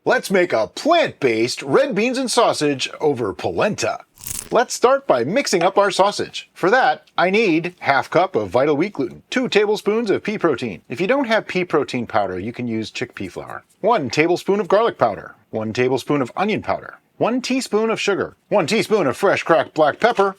Let's make a plant-based red beans and sausage over polenta. Let's start by mixing up our sausage. For that, I need ½ cup of vital wheat gluten, 2 tablespoons of pea protein. If you don't have pea protein powder, you can use chickpea flour. 1 tablespoon of garlic powder, 1 tablespoon of onion powder, 1 teaspoon of sugar, 1 teaspoon of fresh cracked black pepper,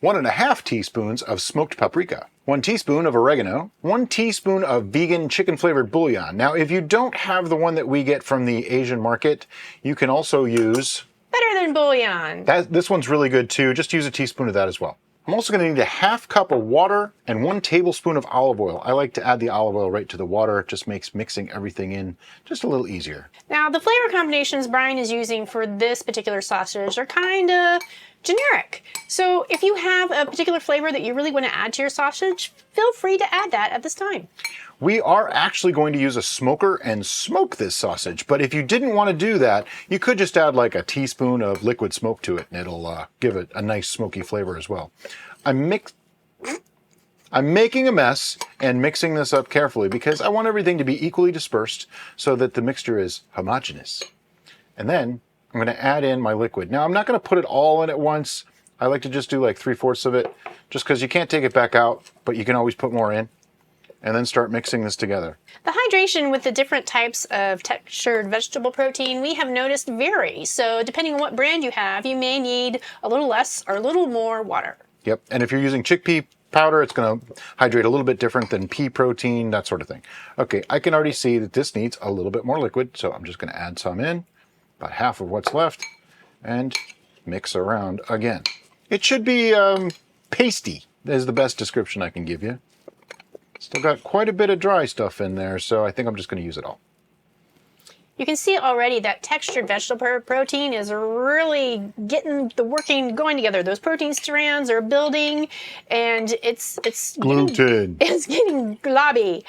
1½ teaspoons of smoked paprika, 1 teaspoon of oregano, 1 teaspoon of vegan chicken flavored bouillon. Now, if you don't have the one that we get from the Asian market, you can also use better than bouillon. This one's really good too. Just use a teaspoon of that as well. I'm also going to need ½ cup of water and 1 tablespoon of olive oil. I like to add the olive oil right to the water. It just makes mixing everything in just a little easier. Now, the flavor combinations Brian is using for this particular sausage are kind of generic. So if you have a particular flavor that you really want to add to your sausage, feel free to add that at this time. We are actually going to use a smoker and smoke this sausage, but if you didn't want to do that, you could just add like a teaspoon of liquid smoke to it and it'll give it a nice smoky flavor as well. I'm making a mess and mixing this up carefully because I want everything to be equally dispersed so that the mixture is homogeneous. And then I'm going to add in my liquid. Now I'm not going to put it all in at once. I like to just do like 3/4 of it just because you can't take it back out, but you can always put more in. And then start mixing this together. The hydration with the different types of textured vegetable protein we have noticed vary. So depending on what brand you have, you may need a little less or a little more water. Yep, and if you're using chickpea powder, it's going to hydrate a little bit different than pea protein, that sort of thing. Okay, I can already see that this needs a little bit more liquid, so I'm just going to add some in, about half of what's left, and mix around again. It should be pasty, is the best description I can give you. Still got quite a bit of dry stuff in there, so I think I'm just going to use it all. You can see already that textured vegetable protein is really getting the going together. Those protein strands are building, and it's gluten. It's getting globby,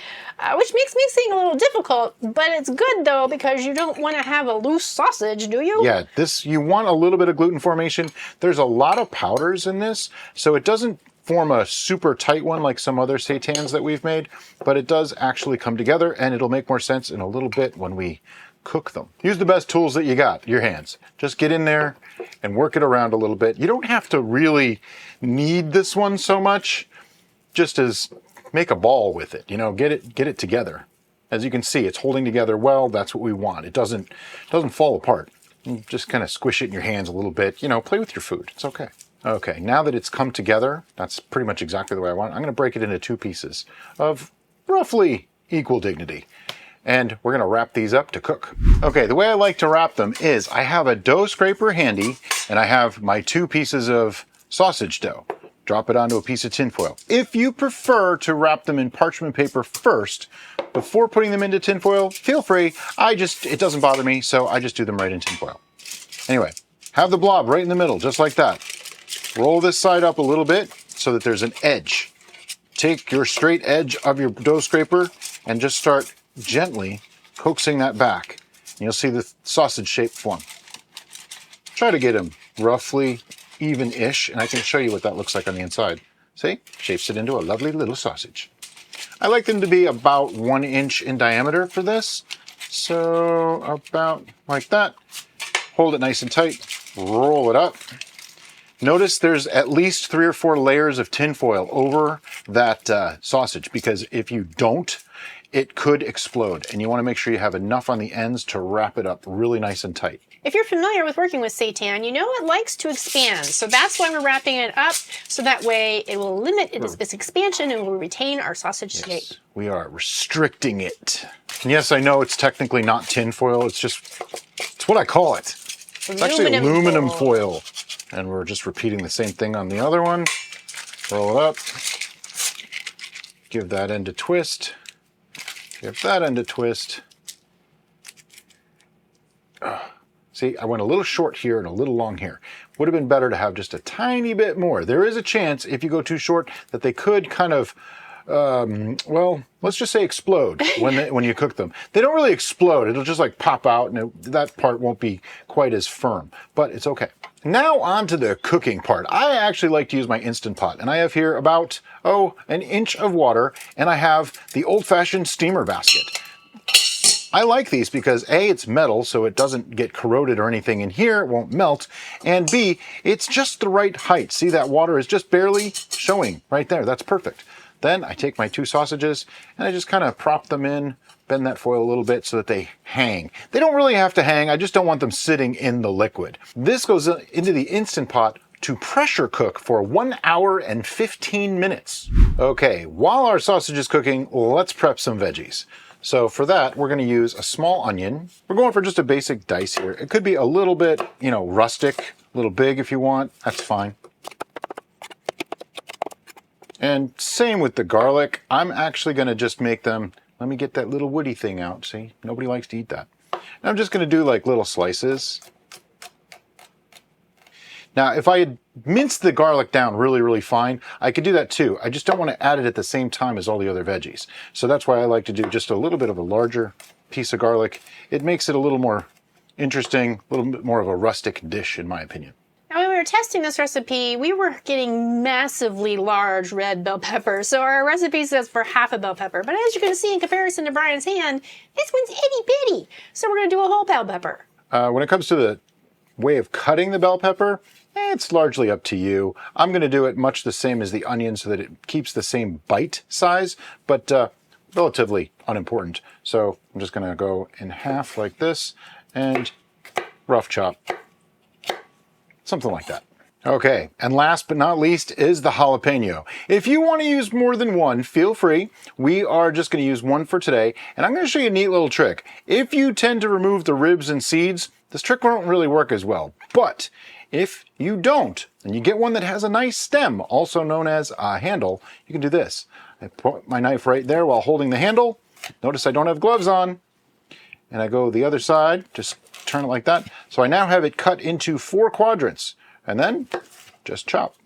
which makes mixing a little difficult. But it's good though because you don't want to have a loose sausage, do you? Yeah, you want a little bit of gluten formation. There's a lot of powders in this, so it doesn't form a super tight one like some other seitans that we've made, but it does actually come together, and it'll make more sense in a little bit when we cook them. Use the best tools that you got, your hands. Just get in there and work it around a little bit. You don't have to really need this one so much, just as make a ball with it, get it together. As you can see, it's holding together well. That's what we want. It doesn't fall apart. You just kind of squish it in your hands a little bit, play with your food. It's okay. Okay, now that it's come together, that's pretty much exactly the way I want it. I'm going to break it into 2 pieces of roughly equal dignity. And we're going to wrap these up to cook. Okay, the way I like to wrap them is I have a dough scraper handy, and I have my 2 pieces of sausage dough. Drop it onto a piece of tin foil. If you prefer to wrap them in parchment paper first, before putting them into tin foil, feel free. It doesn't bother me, so I just do them right in tin foil. Anyway, have the blob right in the middle, just like that. Roll this side up a little bit so that there's an edge. Take your straight edge of your dough scraper and just start gently coaxing that back. And you'll see the sausage shape form. Try to get them roughly even-ish, and I can show you what that looks like on the inside. See? Shapes it into a lovely little sausage. I like them to be about 1 inch in diameter for this. So about like that. Hold it nice and tight. Roll it up. Notice there's at least 3 or 4 layers of tin foil over that sausage, because if you don't, it could explode, and you want to make sure you have enough on the ends to wrap it up really nice and tight. If you're familiar with working with seitan, you know it likes to expand, so that's why we're wrapping it up, so that way it will limit its expansion and will retain our sausage shape. We are restricting it. And yes, I know it's technically not tin foil, it's what I call it. It's actually aluminum foil. And we're just repeating the same thing on the other one. Roll it up. Give that end a twist. Give that end a twist. See, I went a little short here and a little long here. Would have been better to have just a tiny bit more. There is a chance, if you go too short, that they could kind of, well, let's just say explode when you cook them. They don't really explode. It'll just like pop out, and that part won't be quite as firm, but it's okay. Now on to the cooking part. I actually like to use my Instant Pot, and I have here about, 1 inch of water, and I have the old-fashioned steamer basket. I like these because A, it's metal, so it doesn't get corroded or anything in here, it won't melt, and B, it's just the right height. See, that water is just barely showing right there. That's perfect. Then I take my 2 sausages and I just kind of prop them in, bend that foil a little bit so that they hang. They don't really have to hang, I just don't want them sitting in the liquid. This goes into the Instant Pot to pressure cook for 1 hour and 15 minutes. Okay, while our sausage is cooking, let's prep some veggies. So for that, we're going to use a small onion. We're going for just a basic dice here. It could be a little bit, rustic, a little big if you want. That's fine. And same with the garlic. I'm actually going to just make them, let me get that little woody thing out. See, nobody likes to eat that. And I'm just going to do like little slices. Now, if I had minced the garlic down really, really fine, I could do that too. I just don't want to add it at the same time as all the other veggies. So that's why I like to do just a little bit of a larger piece of garlic. It makes it a little more interesting, a little bit more of a rustic dish, in my opinion. Now, when we were testing this recipe, we were getting massively large red bell peppers. So our recipe says for half a bell pepper. But as you can see in comparison to Brian's hand, this one's itty bitty. So we're going to do a whole bell pepper. When it comes to the way of cutting the bell pepper, it's largely up to you. I'm going to do it much the same as the onion so that it keeps the same bite size, but relatively unimportant. So I'm just going to go in half like this and rough chop. Something like that. Okay, and last but not least is the jalapeno. If you want to use more than one, feel free. We are just going to use one for today, and I'm going to show you a neat little trick. If you tend to remove the ribs and seeds, this trick won't really work as well. But if you don't, and you get one that has a nice stem, also known as a handle, you can do this. I put my knife right there while holding the handle. Notice I don't have gloves on. And I go the other side, just turn it like that. So I now have it cut into 4 quadrants. And then just chop.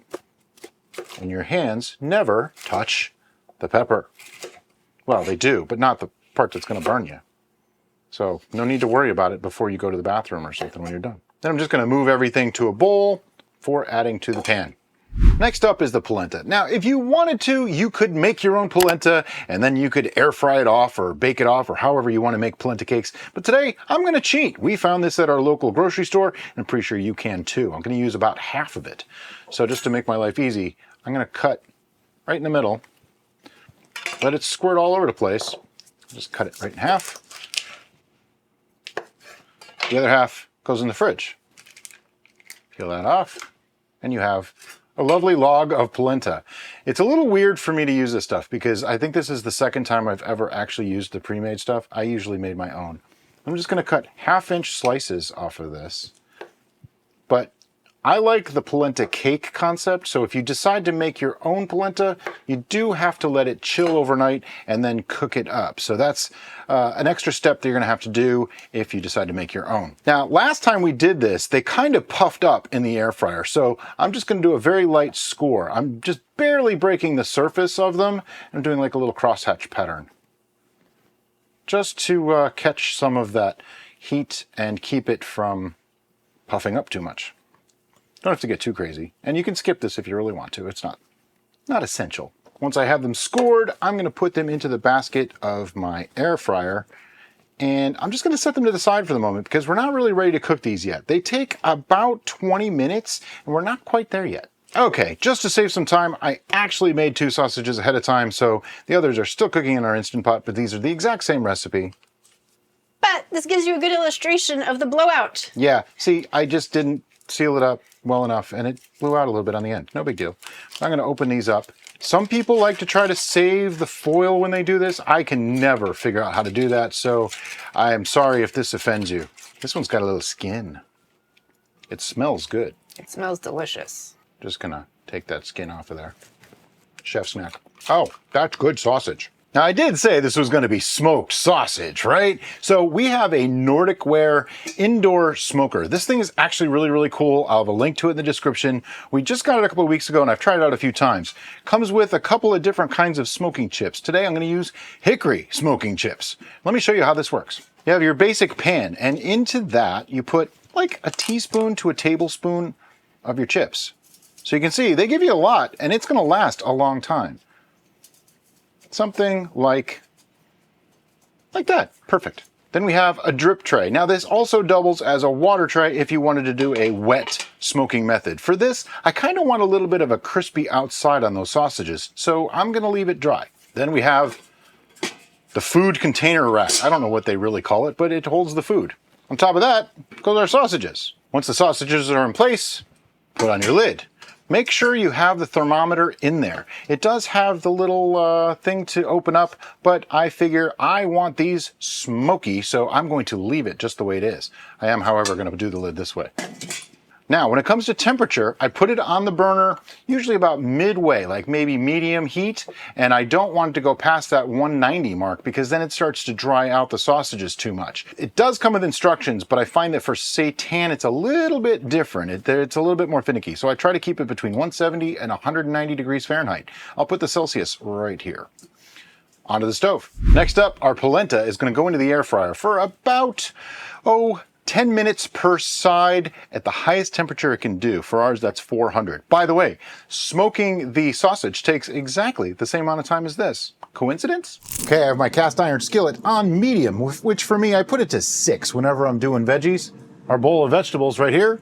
And your hands never touch the pepper. Well, they do, but not the part that's going to burn you. So no need to worry about it before you go to the bathroom or something when you're done. Then I'm just going to move everything to a bowl for adding to the pan. Next up is the polenta. Now, if you wanted to, you could make your own polenta and then you could air fry it off or bake it off or however you want to make polenta cakes. But today, I'm going to cheat. We found this at our local grocery store and I'm pretty sure you can too. I'm going to use about half of it. So just to make my life easy, I'm going to cut right in the middle. Let it squirt all over the place. Just cut it right in half. The other half goes in the fridge. Peel that off and you have a lovely log of polenta. It's a little weird for me to use this stuff because I think this is the second time I've ever actually used the pre-made stuff. I usually made my own. I'm just going to cut 1/2-inch slices off of this. But I like the polenta cake concept, so if you decide to make your own polenta, you do have to let it chill overnight and then cook it up. So that's an extra step that you're going to have to do if you decide to make your own. Now, last time we did this, they kind of puffed up in the air fryer, so I'm just going to do a very light score. I'm just barely breaking the surface of them. I'm doing like a little crosshatch pattern, just to catch some of that heat and keep it from puffing up too much. Don't have to get too crazy. And you can skip this if you really want to. It's not essential. Once I have them scored, I'm going to put them into the basket of my air fryer. And I'm just going to set them to the side for the moment because we're not really ready to cook these yet. They take about 20 minutes and we're not quite there yet. Okay, just to save some time, I actually made 2 sausages ahead of time, so the others are still cooking in our Instant Pot, but these are the exact same recipe. But this gives you a good illustration of the blowout. Yeah, see, I just didn't seal it up well enough and it blew out a little bit on the end. No big deal. I'm going to open these up. Some people like to try to save the foil when they do this. I can never figure out how to do that, so I am sorry if this offends you. This one's got a little skin. It smells good. It smells delicious. Just gonna take that skin off of there. Chef snack. Oh, that's good sausage. Now, I did say this was going to be smoked sausage, right? So we have a Nordic Ware indoor smoker. This thing is actually really, really cool. I'll have a link to it in the description. We just got it a couple of weeks ago and I've tried it out a few times. Comes with a couple of different kinds of smoking chips. Today I'm going to use hickory smoking chips. Let me show you how this works. You have your basic pan and into that you put like a teaspoon to a tablespoon of your chips. So you can see they give you a lot and it's going to last a long time. Something like that. Perfect. Then we have a drip tray. Now this also doubles as a water tray if you wanted to do a wet smoking method. For this, I kind of want a little bit of a crispy outside on those sausages, so I'm gonna leave it dry. Then we have the food container rack. I don't know what they really call it, but it holds the food. On top of that goes our sausages. Once the sausages are in place, put on your lid. Make sure you have the thermometer in there. It does have the little thing to open up, but I figure I want these smoky, so I'm going to leave it just the way it is. I am, however, going to do the lid this way. Now, when it comes to temperature, I put it on the burner, usually about midway, like maybe medium heat, and I don't want it to go past that 190 mark because then it starts to dry out the sausages too much. It does come with instructions, but I find that for seitan, it's a little bit different. It's a little bit more finicky, so I try to keep it between 170 and 190 degrees Fahrenheit. I'll put the Celsius right here. Onto the stove. Next up, our polenta is going to go into the air fryer for about, 10 minutes per side at the highest temperature it can do. For ours, that's 400. By the way, smoking the sausage takes exactly the same amount of time as this. Coincidence? Okay, I have my cast iron skillet on medium, which for me, I put it to 6 whenever I'm doing veggies. Our bowl of vegetables right here,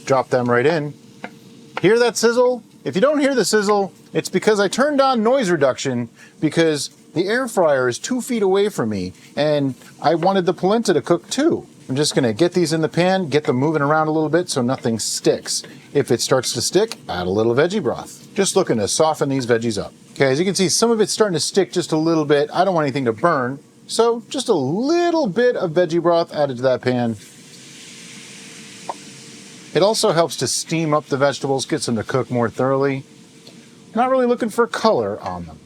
drop them right in. Hear that sizzle? If you don't hear the sizzle, it's because I turned on noise reduction because the air fryer is 2 feet away from me and I wanted the polenta to cook too. I'm just gonna get these in the pan, get them moving around a little bit so nothing sticks. If it starts to stick, add a little veggie broth. Just looking to soften these veggies up. Okay, as you can see, some of it's starting to stick just a little bit. I don't want anything to burn, so just a little bit of veggie broth added to that pan. It also helps to steam up the vegetables, gets them to cook more thoroughly. Not really looking for color on them.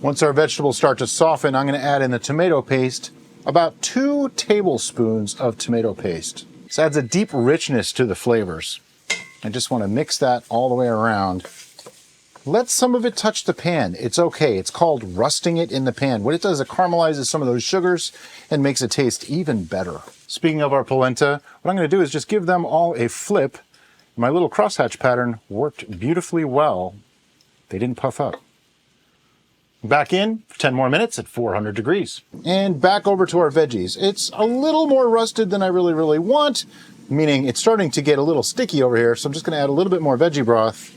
Once our vegetables start to soften, I'm gonna add in the tomato paste. About 2 tablespoons of tomato paste. This adds a deep richness to the flavors. I just want to mix that all the way around. Let some of it touch the pan. It's okay. It's called rusting it in the pan. What it does is it caramelizes some of those sugars and makes it taste even better. Speaking of our polenta, what I'm going to do is just give them all a flip. My little crosshatch pattern worked beautifully well. They didn't puff up. Back in for 10 more minutes at 400 degrees. And back over to our veggies. It's a little more rusted than I really want, meaning it's starting to get a little sticky over here, so I'm just gonna add a little bit more veggie broth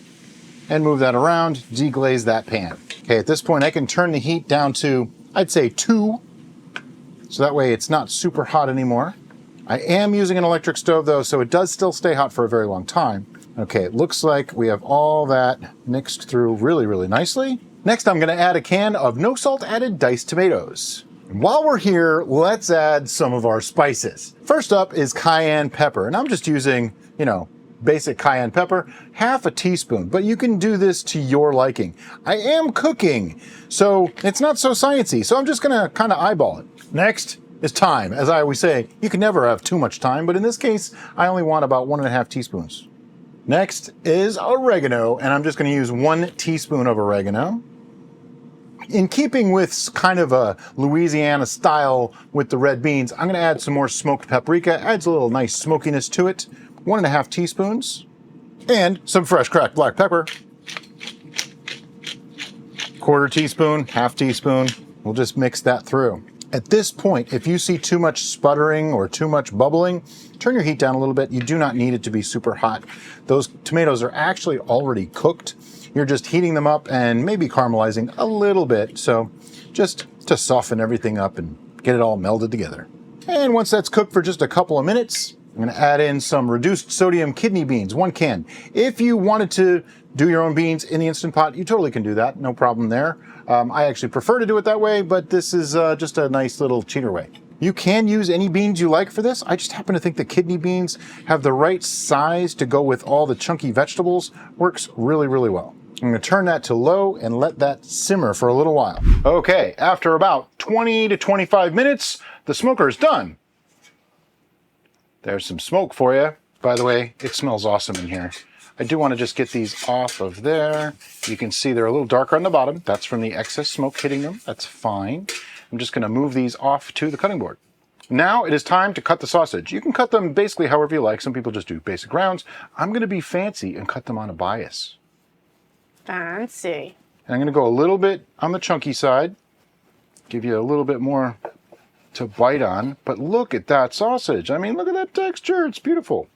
and move that around, deglaze that pan. Okay, at this point I can turn the heat down to, I'd say 2, so that way it's not super hot anymore. I am using an electric stove though, so it does still stay hot for a very long time. Okay, it looks like we have all that mixed through really nicely. Next, I'm gonna add a can of no salt added diced tomatoes. And while we're here, let's add some of our spices. First up is cayenne pepper, and I'm just using, basic cayenne pepper, half a teaspoon, but you can do this to your liking. I am cooking, so it's not so sciencey, so I'm just gonna kind of eyeball it. Next is thyme. As I always say, you can never have too much thyme, but in this case, I only want about 1.5 teaspoons. Next is oregano, and I'm just gonna use 1 teaspoon of oregano. In keeping with kind of a Louisiana style with the red beans, I'm going to add some more smoked paprika. Adds a little nice smokiness to it. 1.5 teaspoons. And some fresh cracked black pepper. 1/4 teaspoon, 1/2 teaspoon. We'll just mix that through. At this point, if you see too much sputtering or too much bubbling, turn your heat down a little bit. You do not need it to be super hot. Those tomatoes are actually already cooked. You're just heating them up and maybe caramelizing a little bit. So just to soften everything up and get it all melded together. And once that's cooked for just a couple of minutes, I'm gonna add in some reduced sodium kidney beans, 1 can. If you wanted to do your own beans in the Instant Pot, you totally can do that, no problem there. I actually prefer to do it that way, but this is just a nice little cheater way. You can use any beans you like for this. I just happen to think the kidney beans have the right size to go with all the chunky vegetables. Works really well. I'm gonna turn that to low and let that simmer for a little while. Okay, after about 20 to 25 minutes, the smoker is done. There's some smoke for you. By the way, it smells awesome in here. I do want to just get these off of there. You can see they're a little darker on the bottom. That's from the excess smoke hitting them. That's fine. I'm just gonna move these off to the cutting board. Now it is time to cut the sausage. You can cut them basically however you like. Some people just do basic rounds. I'm gonna be fancy and cut them on a bias. Fancy. And I'm going to go a little bit on the chunky side, give you a little bit more to bite on, but look at that sausage. I mean, look at that texture. It's beautiful.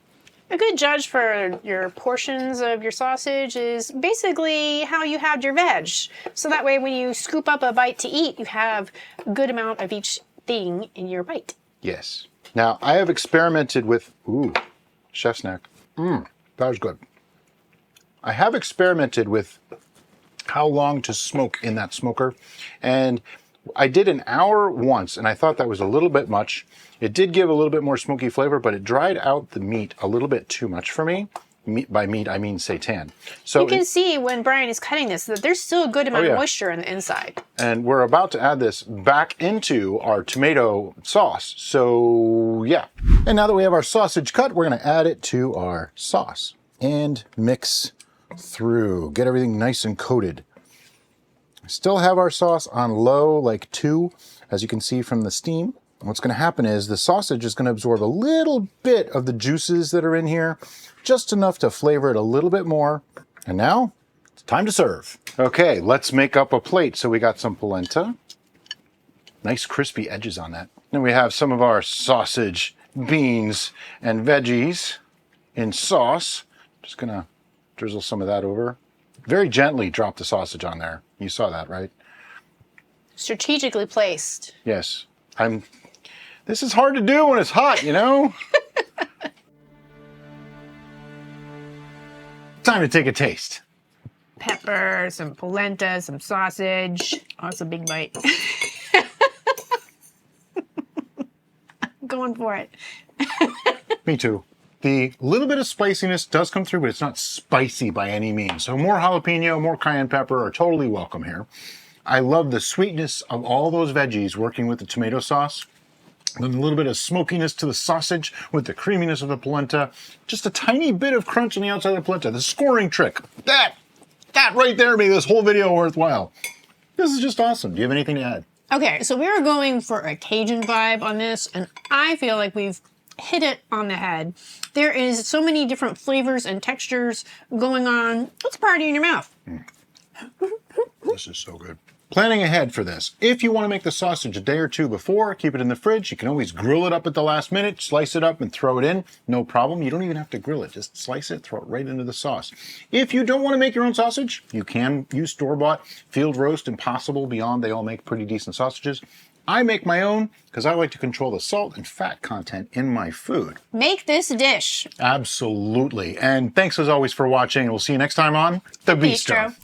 A good judge for your portions of your sausage is basically how you had your veg. So that way when you scoop up a bite to eat, you have a good amount of each thing in your bite. Yes. Now, I have experimented with, chef's neck. That was good. I have experimented with how long to smoke in that smoker, and I did an hour once, and I thought that was a little bit much. It did give a little bit more smoky flavor, but it dried out the meat a little bit too much for me. By meat, I mean seitan. So you can see when Brian is cutting this that there's still a good amount of moisture on the inside. And we're about to add this back into our tomato sauce. So yeah. And now that we have our sausage cut, we're going to add it to our sauce and mix through. Get everything nice and coated. Still have our sauce on low, like 2, as you can see from the steam. What's going to happen is the sausage is going to absorb a little bit of the juices that are in here, just enough to flavor it a little bit more. And now it's time to serve. Okay, let's make up a plate. So we got some polenta. Nice crispy edges on that. Then we have some of our sausage, beans, and veggies in sauce. Just going to drizzle some of that over. Very gently drop the sausage on there. You saw that, right? Strategically placed. Yes. This is hard to do when it's hot, you know? Time to take a taste. Pepper, some polenta, some sausage. Oh, that's a big bite. I'm going for it. Me too. The little bit of spiciness does come through, but it's not spicy by any means. So more jalapeno, more cayenne pepper are totally welcome here. I love the sweetness of all those veggies working with the tomato sauce. Then a little bit of smokiness to the sausage with the creaminess of the polenta. Just a tiny bit of crunch on the outside of the polenta. The scoring trick. That right there made this whole video worthwhile. This is just awesome. Do you have anything to add? Okay, so we are going for a Cajun vibe on this, and I feel like we've hit it on the head. There is so many different flavors and textures going on. It's a party in your mouth. This is so good. Planning ahead for this. If you want to make the sausage a day or two before, keep it in the fridge. You can always grill it up at the last minute, slice it up and throw it in. No problem. You don't even have to grill it. Just slice it, throw it right into the sauce. If you don't want to make your own sausage, you can use store-bought, Field Roast, Impossible, Beyond. They all make pretty decent sausages. I make my own because I like to control the salt and fat content in my food. Make this dish. Absolutely. And thanks as always for watching. We'll see you next time on The Bistro.